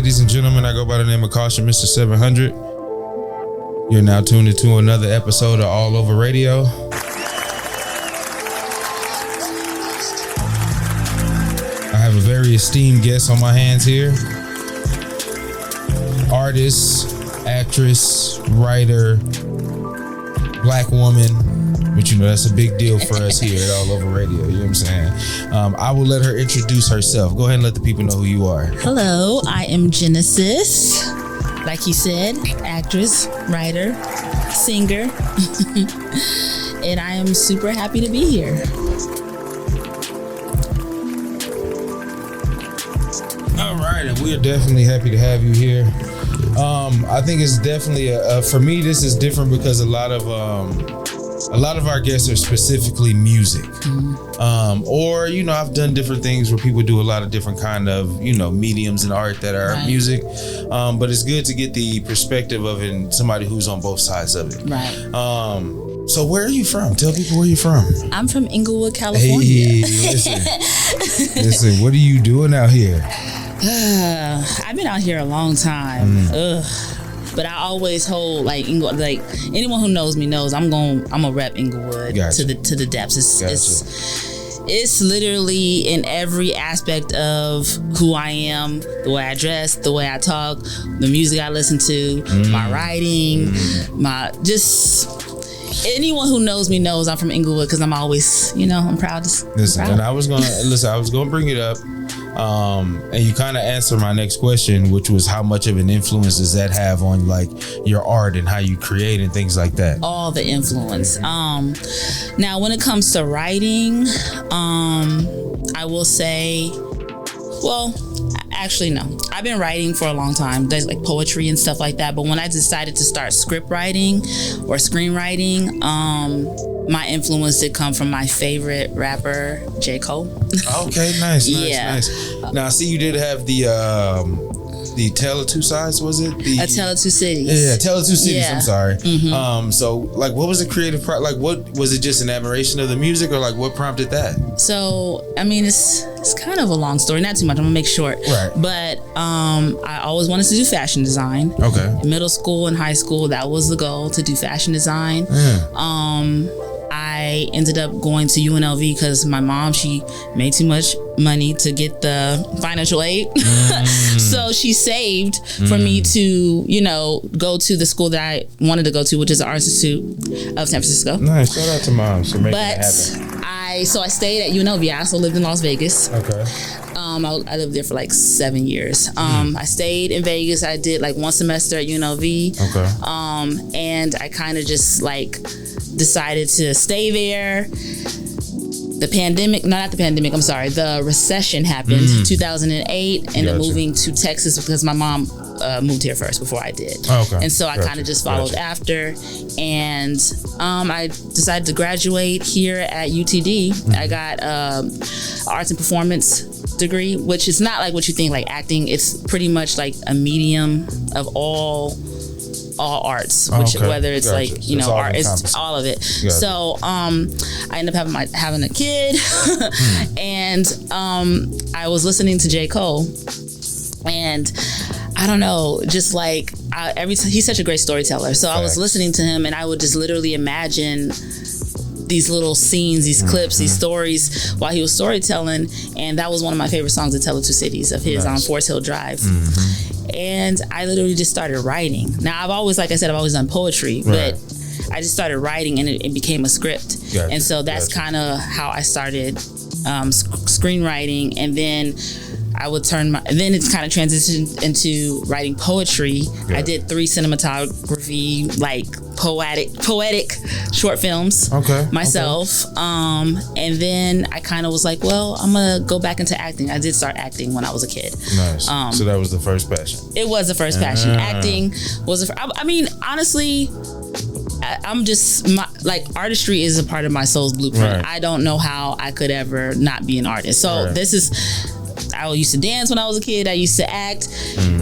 ladies and gentlemen, I go by the name of Caution Mr. 700. You're now tuned into another episode of Allova Radio. I have a very esteemed guest on my hands here. Artist, actress, writer, black woman. But you know, that's a big deal for us here at Allova Radio. You know what I'm saying? I will let her introduce herself. Go ahead and let the people know who you are. Hello, I am Genesis. Like you said, actress, writer, singer. And I am super happy to be here. All right, and we are definitely happy to have you here. I think it's definitely for me. This is different because a lot of our guests are specifically music, or you know, I've done different things where people do a lot of different kind of mediums in art that are music. But it's good to get the perspective of somebody who's on both sides of it. Right. So where are you from? Tell people where you're from. I'm from Inglewood, California. Hey, listen. What are you doing out here? I've been out here a long time. But I always hold like Inglewood. Like anyone who knows me knows I'm gonna rep Inglewood to the depths. It's literally in every aspect of who I am, the way I dress, the way I talk, the music I listen to, my writing, anyone who knows me knows I'm from Inglewood because I'm always, I'm proud to listen. And I was gonna bring it up. And you kind of answered my next question, which was how much of an influence does that have on like your art and how you create and things like that? All the influence. Now when it comes to writing, I will say, actually no. I've been writing for a long time. There's like poetry and stuff like that. But when I decided to start script writing or screenwriting, my influence did come from my favorite rapper, J. Cole. Okay, nice. Now, I see you did have the Tale of Two Sides, was it? A Tale of Two Cities. Yeah, Tale of Two Cities, yeah. I'm sorry. Mm-hmm. So, like, what was the creative part? Like, what was it, just an admiration of the music, or like, what prompted that? So, I mean, it's kind of a long story, not too much, I'm gonna make short. Right. But I always wanted to do fashion design. Okay. In middle school and high school, that was the goal, to do fashion design. I ended up going to UNLV because my mom, she made too much money to get the financial aid. So she saved for me to, go to the school that I wanted to go to, which is the Art Institute of San Francisco. Nice. Shout out to mom for making it happen. I stayed at UNLV. I also lived in Las Vegas. Okay. I lived there for like 7 years. I stayed in Vegas. I did like one semester at UNLV. Okay. And I kind of just like decided to stay there. The recession happened 2008, and then moving to Texas because my mom moved here first before I did. Okay. And so I kind of just followed after, and I decided to graduate here at UTD. I got arts and performance degree, which is not like what you think, like acting. It's pretty much like a medium of all arts, whether it's like art, it's all of it. So I ended up having a kid, and I was listening to J. Cole, and I don't know, just like he's such a great storyteller. So I was listening to him, and I would just literally imagine these little scenes, these clips, these stories while he was storytelling, and that was one of my favorite songs, "A Tale of Two Cities" of his on Forest Hill Drive. And I literally just started writing. Now I've always done poetry, but I just started writing, and it became a script. Gotcha. And so that's kind of how I started screenwriting, and then I would then it's kind of transitioned into writing poetry. I did 3 cinematography, like poetic short films myself. And then I kind of was like, well, I'm gonna go back into acting. I did start acting when I was a kid. Nice. So that was the first passion. It was the first passion. Acting was I mean, honestly, I'm just artistry is a part of my soul's blueprint. Right. I don't know how I could ever not be an artist. So this is I used to dance when I was a kid. I used to act.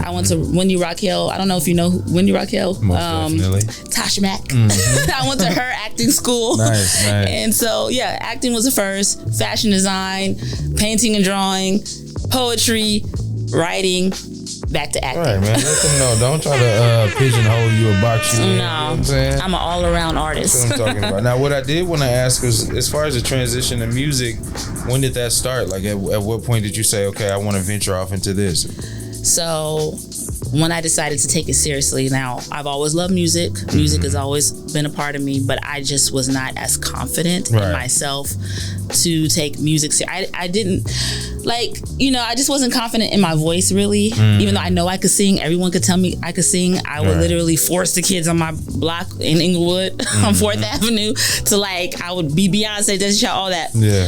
I went to Wendy Raquel. I don't know if you know Wendy Raquel. Most definitely. Tasha Mack. I went to her acting school. Nice. And so, yeah, acting was the first. Fashion design, painting and drawing, poetry, writing. back to acting. Right, man. Let them know. Don't try to pigeonhole you or box you. No, you know what I'm saying? I'm an all-around artist. That's what I'm talking about. Now, what I did want to ask was, as far as the transition to music, when did that start? Like, at what point did you say, okay, I want to venture off into this? So when I decided to take it seriously, now I've always loved music. Music has always been a part of me, but I just was not as confident in myself to take music seriously. I didn't, like, you know, I just wasn't confident in my voice, really. Even though I know I could sing, everyone could tell me I could sing. I would literally force the kids on my block in Inglewood on 4th Avenue to, like, I would be Beyonce, Destiny Child, all that. Yeah.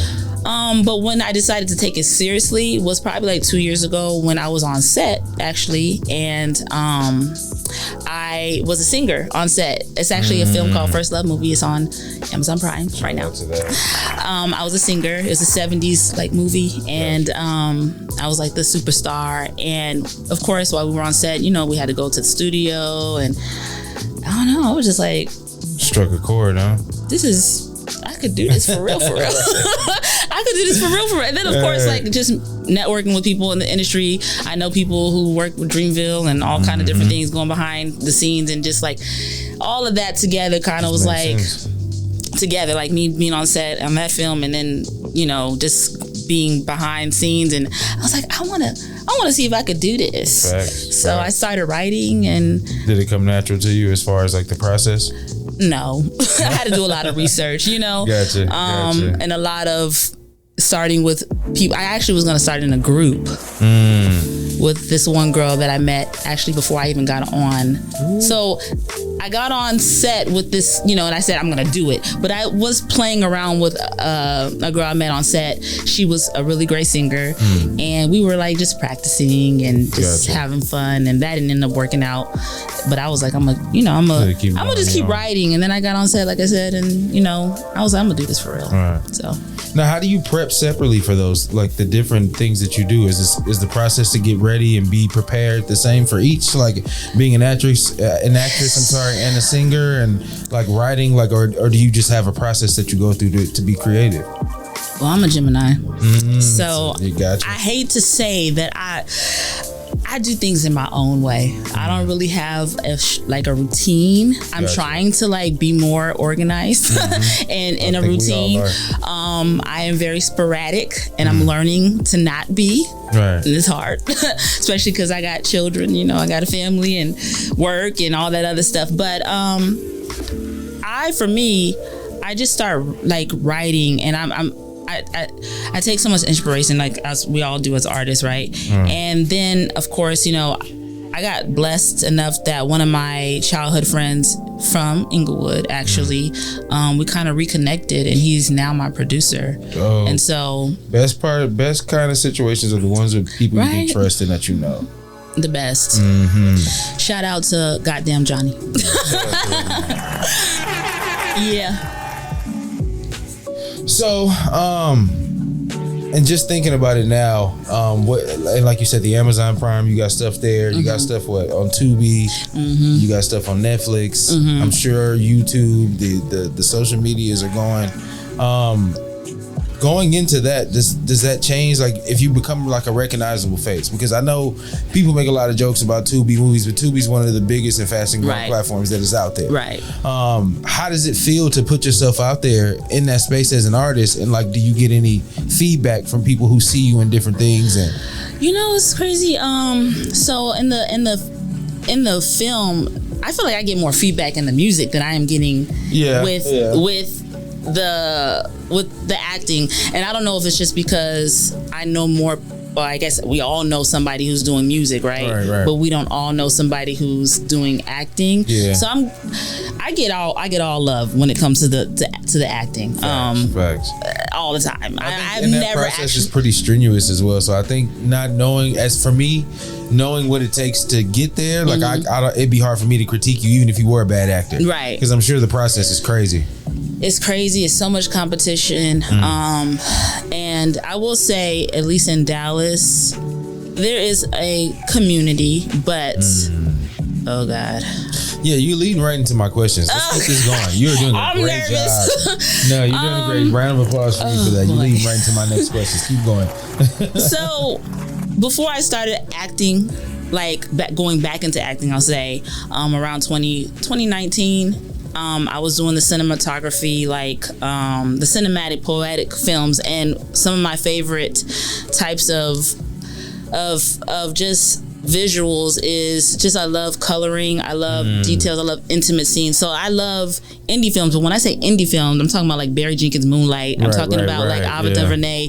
But when I decided to take it seriously was probably like 2 years ago when I was on set, actually, and I was a singer on set. It's actually a film called First Love Movie. It's on Amazon Prime right now. I was a singer. It was a 70s like movie, and I was like the superstar. And of course, while we were on set, you know, we had to go to the studio, and I don't know, I was just like, struck a chord, huh? I could do this for real, for real. I could do this for real, for real. And then, of course, like, just networking with people in the industry. I know people who work with Dreamville and all kind of different things going behind the scenes, and just like all of that together kind of was like together, like me being on set on that film, and then, you know, just being behind scenes. And I was like, I want to see if I could do this. So I started writing. And did it come natural to you as far as like the process? No. I had to do a lot of research, you know. Gotcha. And a lot of starting with people. I actually was going to start in a group with this one girl that I met actually before I even got on. So I got on set with this, you know, and I said, I'm going to do it. But I was playing around with a girl I met on set. She was a really great singer. And we were like just practicing and just having fun. And that didn't end up working out. But I was like, I'm gonna just keep writing. And then I got on set, like I said, and, you know, I was like, I'm gonna do this for real. Right. So now, how do you prep separately for those, like the different things that you do? Is the process to get ready and be prepared the same for each, like being an actress, and a singer, and like writing, like, or do you just have a process that you go through to be creative? Well, I'm a Gemini, so I hate to say that I do things in my own way. I don't really have a routine. I'm trying to like be more organized and in a routine. I am very sporadic, and I'm learning to not be. Right. And it's hard, especially because I got children, you know, I got a family and work and all that other stuff. But I just start like writing, and I take so much inspiration, like as we all do as artists, right? And then, of course, you know, I got blessed enough that one of my childhood friends from Inglewood, actually, we kind of reconnected, and he's now my producer. And so, best kind of situations are the ones with people you can trust and that you know. The best. Shout out to goddamn Johnny. Yeah. So, and just thinking about it now, and like you said, the Amazon Prime, you got stuff there. You got stuff on Tubi. You got stuff on Netflix. I'm sure YouTube, the social medias are going. Going into that, does that change, like, if you become like a recognizable face? Because I know people make a lot of jokes about Tubi movies, but Tubi's one of the biggest and fastest growing platforms that is out there. Right. How does it feel to put yourself out there in that space as an artist? And like, do you get any feedback from people who see you in different things? And you know, it's crazy. So in the film, I feel like I get more feedback in the music than I am getting with the acting. And I don't know if it's just because I know more. Well, I guess we all know somebody who's doing music, right? But we don't all know somebody who's doing acting. So I get all love when it comes to the acting. Facts. All the time. I've never. That process is pretty strenuous as well. So I think not knowing, as for me, knowing what it takes to get there, like it'd be hard for me to critique you even if you were a bad actor, right? Because I'm sure the process is crazy. It's crazy. It's so much competition. And I will say, at least in Dallas, there is a community, but oh God. Yeah, you're leading right into my questions. Let's get this going. You're doing a great job. No, you're doing a great. Round of applause for me for that. You're leading right into my next questions. Keep going. So, before I started acting, going back into acting, I'll say around 2019. I was doing the cinematography, the cinematic poetic films, and some of my favorite types of just visuals is just, I love coloring, I love details, I love intimate scenes. So I love indie films, but when I say indie films, I'm talking about like Barry Jenkins' Moonlight. I'm talking about like Ava DuVernay,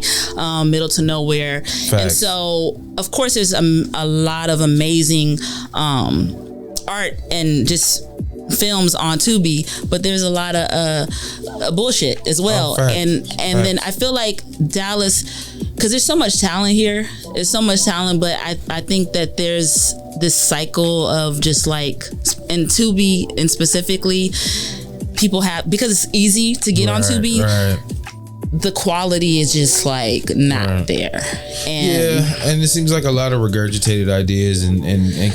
Middle to Nowhere. Facts. And so, of course, there's a lot of amazing art and just films on Tubi, but there's a lot of bullshit as well. And then I feel like Dallas, because there's so much talent here. There's so much talent, but I think that there's this cycle of just like, in Tubi and specifically, people have, because it's easy to get on Tubi, the quality is just like not there. And and it seems like a lot of regurgitated ideas and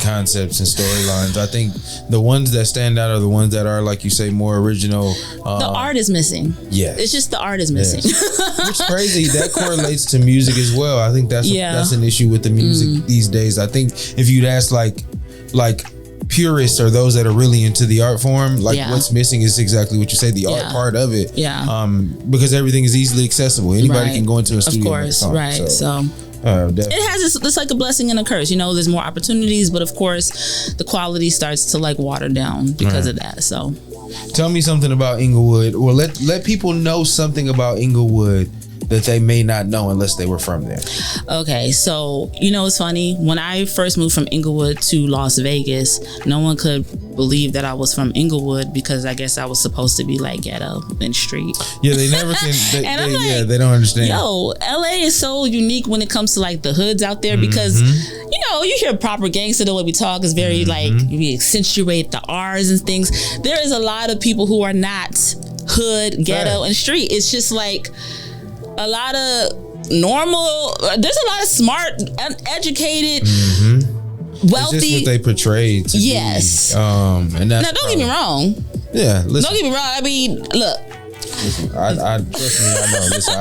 concepts and storylines. I think the ones that stand out are the ones that are, like you say, more original. The art is missing. Yes. It's just the art is missing. Yes. Which is crazy. That correlates to music as well. I think that's an issue with the music these days. I think if you'd ask like purists or those that are really into the art form, what's missing is exactly what you say, the art part of it. Because everything is easily accessible. Anybody can go into a studio. Of course, so it has it's like a blessing and a curse. There's more opportunities, but of course the quality starts to like water down because of that. So tell me something about Inglewood, or let people know something about Inglewood that they may not know unless they were from there. Okay, so it's funny, when I first moved from Inglewood to Las Vegas, no one could believe that I was from Inglewood, because I guess I was supposed to be like ghetto and street. Yeah, they never can. They don't understand. Yo, LA is so unique when it comes to like the hoods out there, because you hear proper gangster, the way we talk is very like, we accentuate the R's and things. There is a lot of people who are not hood, ghetto, and street. It's just like a lot of normal, there's a lot of smart, educated, wealthy. It's just what they portrayed to be. And that's now, don't get me wrong. Yeah, listen. Don't get me wrong. I mean, look. Listen, I trust me, I know. Listen,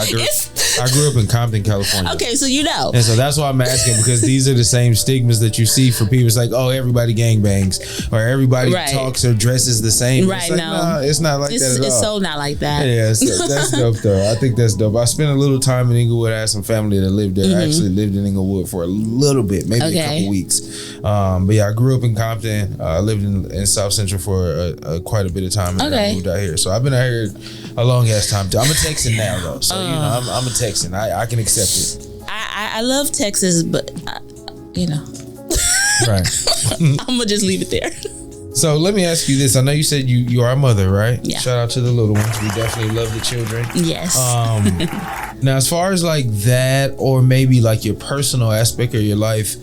I grew up in Compton, California. Okay, so And so that's why I'm asking, because these are the same stigmas that you see for people. It's like, oh, everybody gangbangs, or everybody talks or dresses the same. Right, it's like, no, it's not like that at all. It's so not like that. Yeah, so that's dope though. I think that's dope. I spent a little time in Inglewood. I had some family that lived there. I actually lived in Inglewood for a little bit, maybe a couple weeks. But yeah, I grew up in Compton. I lived in South Central for quite a bit of time, and I moved out here. So I've been out here a long ass time too. I'm a Texan now though, so I'm a Texan. I can accept it. I love Texas, but right. I'm gonna just leave it there. So let me ask you this. I know you said you are a mother, right? Yeah. Shout out to the little ones. We definitely love the children. Yes. Now, as far as like that, or maybe like your personal aspect of your life,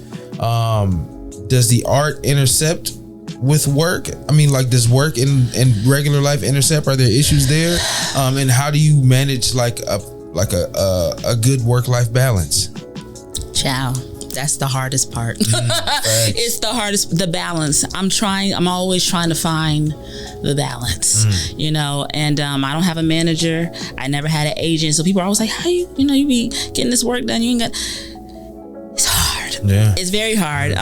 does the art intercept with work? I mean, like, does work and regular life intercept? Are there issues there? And how do you manage like a good work-life balance? Ciao. That's the hardest part. It's the hardest, the balance. I'm always trying to find the balance, and I don't have a manager. I never had an agent. So people are always like, how you be getting this work done? You ain't got, it's hard. Yeah. It's very hard.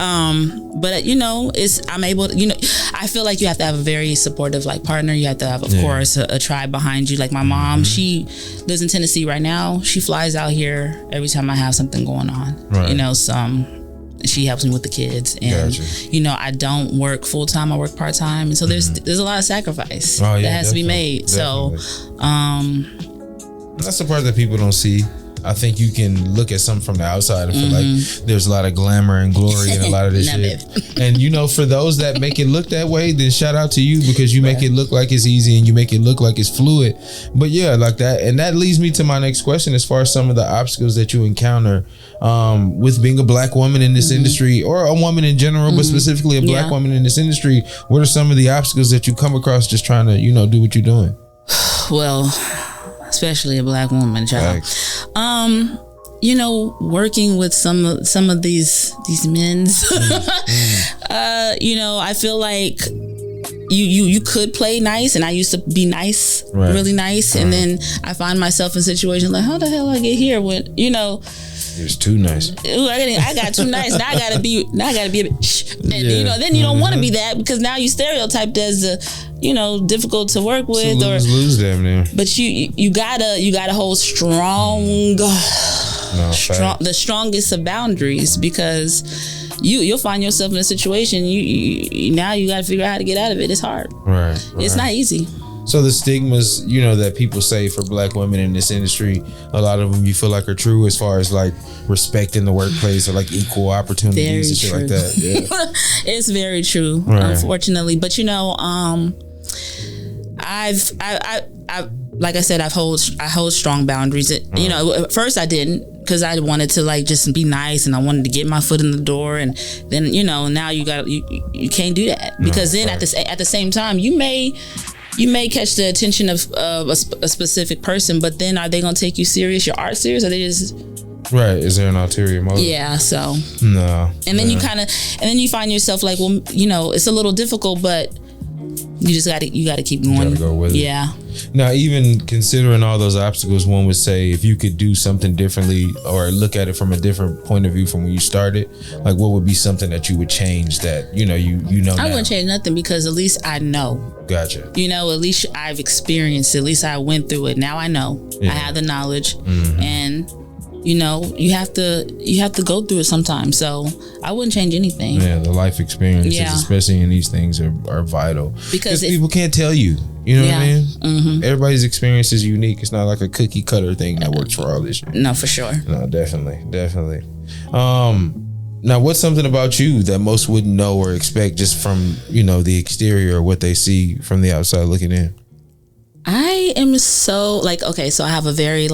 But I'm able to, I feel like you have to have a very supportive like partner. You have to have, of course, a tribe behind you. Like my mom, she lives in Tennessee right now. She flies out here every time I have something going on. Right. She helps me with the kids, and I don't work full time. I work part time, and so there's a lot of sacrifice that has to be made. Definitely. So that's the part that people don't see. I think you can look at something from the outside and feel like there's a lot of glamour and glory in a lot of this shit. And for those that make it look that way, then shout out to you, because you make it look like it's easy and you make it look like it's fluid. But yeah, like that. And that leads me to my next question, as far as some of the obstacles that you encounter with being a black woman in this industry, or a woman in general, but specifically a black woman in this industry. What are some of the obstacles that you come across just trying to, do what you're doing? Well, especially a black woman, child. Working with some of these men's, I feel like you could play nice, and I used to be nice, really nice, and then I find myself in situations like, how the hell I get here when it's too nice. Ooh, I got too nice. Now I gotta be a bit shh. And then you don't want to be that, because now you stereotyped as difficult to work with, lose them there. But you gotta hold strong, the strongest of boundaries, because you'll find yourself in a situation you now you got to figure out how to get out of it. It's hard. Right. It's not easy. So the stigmas, that people say for Black women in this industry, a lot of them you feel like are true, as far as like respect in the workplace or like equal opportunities and shit like that. Yeah. It's very true, unfortunately. But I've like I said, I hold strong boundaries. At first I didn't, because I wanted to like just be nice, and I wanted to get my foot in the door, and then now you can't do that, because then at the same time you may catch the attention of a specific person, but then are they gonna take you serious, your art serious, or they just is there an ulterior motive? Yeah, so no. And then you find yourself like, well, it's a little difficult, but you just gotta keep going. You gotta go with it. Yeah. Now, even considering all those obstacles, one would say if you could do something differently or look at it from a different point of view from when you started, like what would be something that you would change that I wouldn't change nothing, because at least I know. Gotcha. At least I've experienced it. At least I went through it. Now I know. Yeah. I have the knowledge, and you have to go through it sometimes. So I wouldn't change anything. Yeah, the life experiences, especially in these things, are vital, because people can't tell you. You know what I mean? Mm-hmm. Everybody's experience is unique. It's not like a cookie cutter thing that works for all this shit. No, for sure. No, definitely. Now, what's something about you that most wouldn't know or expect just from the exterior, or what they see from the outside looking in? I am so so I have a very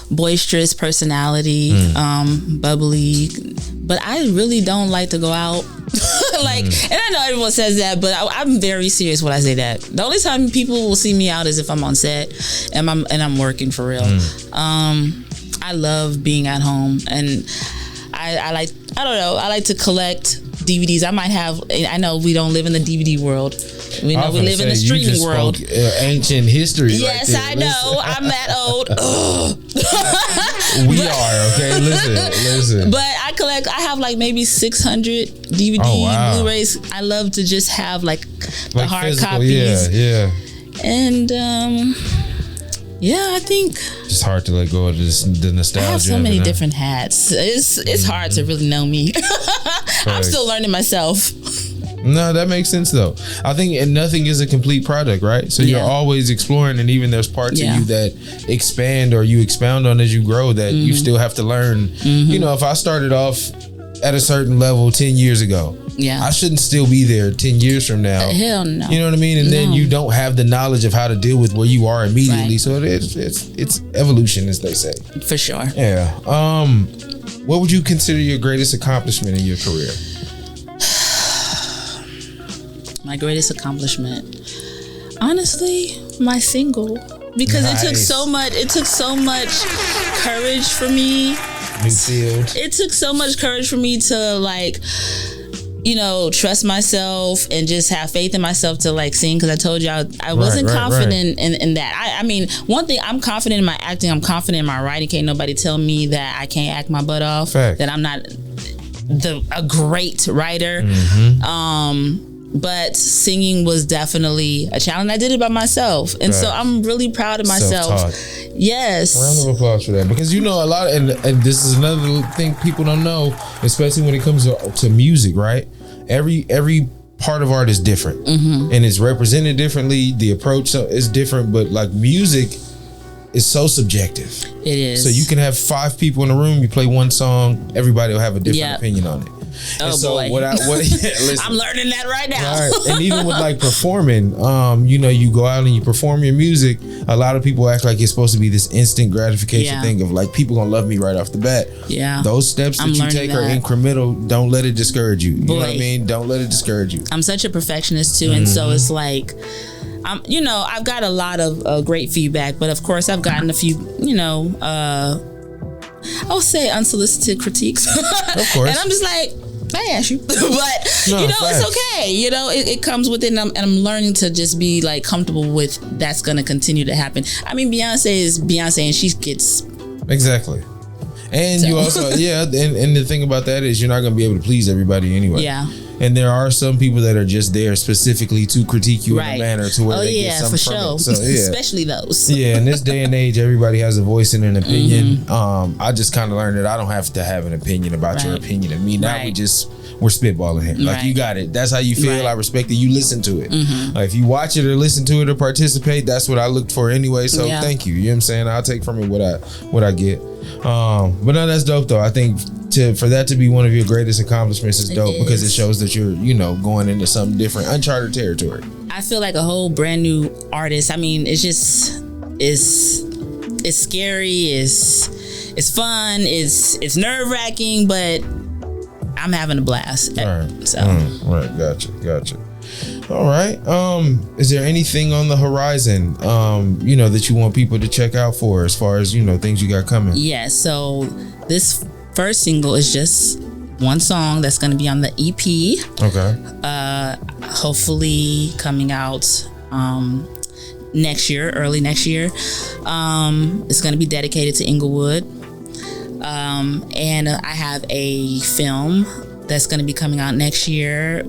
boisterous personality, bubbly, but I really don't like to go out. And I know everyone says that, but I'm very serious when I say that. The only time people will see me out is if I'm on set and I'm working for real. I love being at home, and I like to collect DVDs. I know we don't live in the DVD world. We live in the streaming world. Ancient history. Yes, right there. I know. I'm that old. We are, okay? Listen. But I have like maybe 600 DVD Blu-rays. I love to just have like the hard physical, copies. Yeah. And I think it's hard to let go of the nostalgia. I have so many different hats. It's hard to really know me. I'm still learning myself. No, that makes sense though. I think nothing is a complete product, right? So you're always exploring, and even there's parts of you that expand or you expound on as you grow that you still have to learn. If I started off at a certain level 10 years ago, I shouldn't still be there 10 years from now. Hell no. You know what I mean? And then you don't have the knowledge of how to deal with where you are immediately. Right. So it's evolution, as they say. For sure. Yeah. What would you consider your greatest accomplishment in your career? My greatest accomplishment, honestly, my single, because it took so much courage for me. New field. It took so much courage for me to trust myself and just have faith in myself to sing, because I told you I wasn't confident in that. I mean, one thing, I'm confident in my acting, I'm confident in my writing. Can't nobody tell me that I can't act my butt off. Fact. That I'm not a great writer. But singing was definitely a challenge. I did it by myself, and so I'm really proud of myself. Self-taught. Yes. Round of applause for that, because a lot, and this is another thing people don't know, especially when it comes to music, right? Every part of art is different, and it's represented differently. The approach is different, but music is so subjective. It is. So you can have 5 people in a room, you play one song, everybody will have a different opinion on it. Oh, so boy. Listen, I'm learning that right now. Right. And even with performing, you go out and you perform your music. A lot of people act like it's supposed to be this instant gratification thing of people gonna love me right off the bat. Yeah. Those steps that you take are incremental. Don't let it discourage you. You know what I mean? Don't let it discourage you. I'm such a perfectionist too, and so it's I've got a lot of great feedback, but of course I've gotten a few, I would say unsolicited critiques. Of course. And I'm just like, I asked you, but it's okay. It comes with it, and I'm learning to just be like comfortable with that's going to continue to happen. I mean, Beyonce is Beyonce, and she gets exactly. And you also, and the thing about that is you're not going to be able to please everybody anyway. Yeah. And there are some people that are just there specifically to critique you in a manner to where they get something from it. So, especially those. Yeah, in this day and age, everybody has a voice and an opinion. I just kind of learned that I don't have to have an opinion about your opinion of me. Now we're spitballing here. Like, you got it. That's how you feel. I respect it. You listen to it. Like, if you watch it or listen to it or participate, that's what I looked for anyway. So thank you. You know what I'm saying? I'll take from it what I get. But no, that's dope though. I think for that to be one of your greatest accomplishments is dope because it shows that you're, going into some different uncharted territory. I feel like a whole brand new artist. I mean, it's scary, it's fun, it's nerve-wracking, but I'm having a blast. All right. So right, gotcha. All right. Is there anything on the horizon, that you want people to check out for as far as, things you got coming? Yeah. So this first single is just one song that's going to be on the EP. Okay. Hopefully coming out early next year. It's going to be dedicated to Inglewood. And I have a film that's going to be coming out next year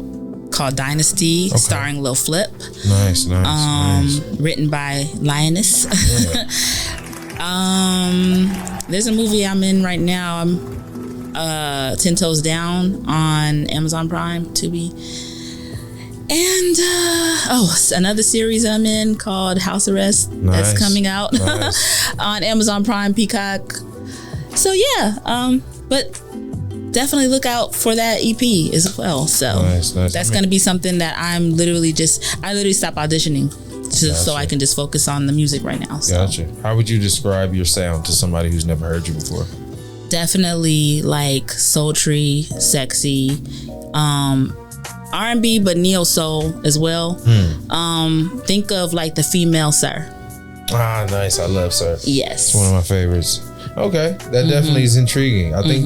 called Dynasty, starring Lil Flip. Nice. Written by Lioness. There's a movie I'm in right now. I'm 10 Toes Down on Amazon Prime, Tubi. And another series I'm in called House Arrest that's coming out on Amazon Prime, Peacock. So but definitely look out for that EP as well. So that's going to be something that I literally stopped auditioning so I can just focus on the music right now. So. Gotcha. How would you describe your sound to somebody who's never heard you before? Definitely like sultry, sexy, R&B, but neo soul as well. Think of like the female Sir. Ah, nice. I love Sir. Yes. It's one of my favorites. Okay, that definitely is intriguing. I think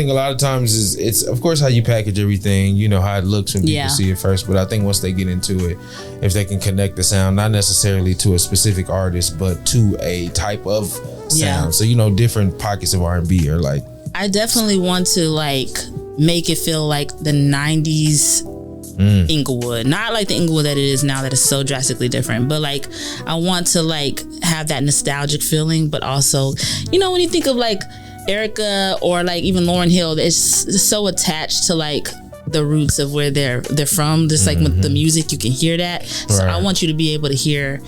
a lot of times it's of course how you package everything, how it looks when people see it first. But I think once they get into it, if they can connect the sound, not necessarily to a specific artist, but to a type of sound. So different pockets of R&B are like. I definitely want to like make it feel like the 90s Inglewood, not like the Inglewood that it is now that is so drastically different, but like I want to like have that nostalgic feeling, but also when you think of like Erica or like even Lauryn Hill, it's so attached to like the roots of where they're from, just like with the music you can hear that. So I want you to be able to hear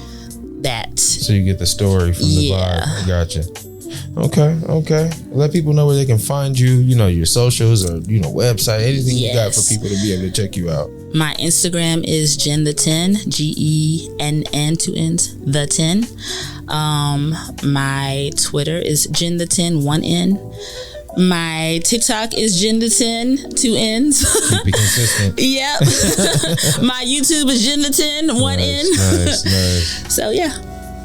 that, so you get the story from the vibe. Gotcha. Okay. Let people know where they can find you, your socials or, website, anything you got for people to be able to check you out. My Instagram is Jen the 10, GENN 2 N's, the 10. My Twitter is Jen the 10, 1 N. My TikTok is Jen the 10, 2 N's. Keep it consistent. Yep. My YouTube is Jen the 10, 1 N. Nice. So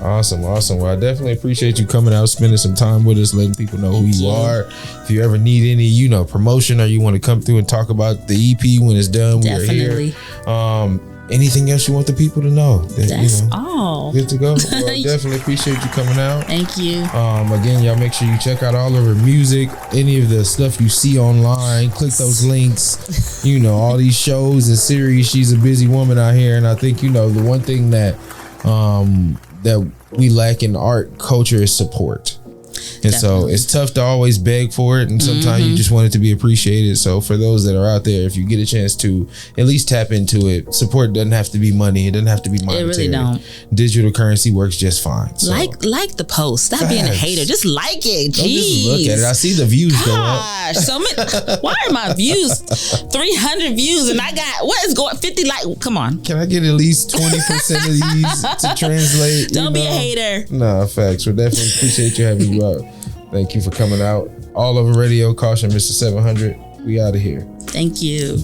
Awesome. Well, I definitely appreciate you coming out, spending some time with us, letting people know who you are. If you ever need any, promotion or you want to come through and talk about the EP when it's done, definitely. We are here. Anything else you want the people to know? That's all. Good to go. Well, definitely appreciate you coming out. Thank you. Again, y'all make sure you check out all of her music, any of the stuff you see online. Click those links. All these shows and series. She's a busy woman out here, and I think the one thing that we lack in art culture is support. And so it's tough to always beg for it, and sometimes you just want it to be appreciated. So for those that are out there, if you get a chance to at least tap into it, support doesn't have to be money. It doesn't have to be monetary. It really don't. Digital currency works just fine. So. Like the post. Stop being a hater. Just like it. Jeez. Just look at it. I see the views go up. So many. Why are my views 300 views and I got what is going 50 like? Come on. Can I get at least 20% of these to translate? Don't be a hater. No, facts. We definitely appreciate you having you out. Thank you for coming out. All Over Radio, caution, Mr. 700. We out of here. Thank you.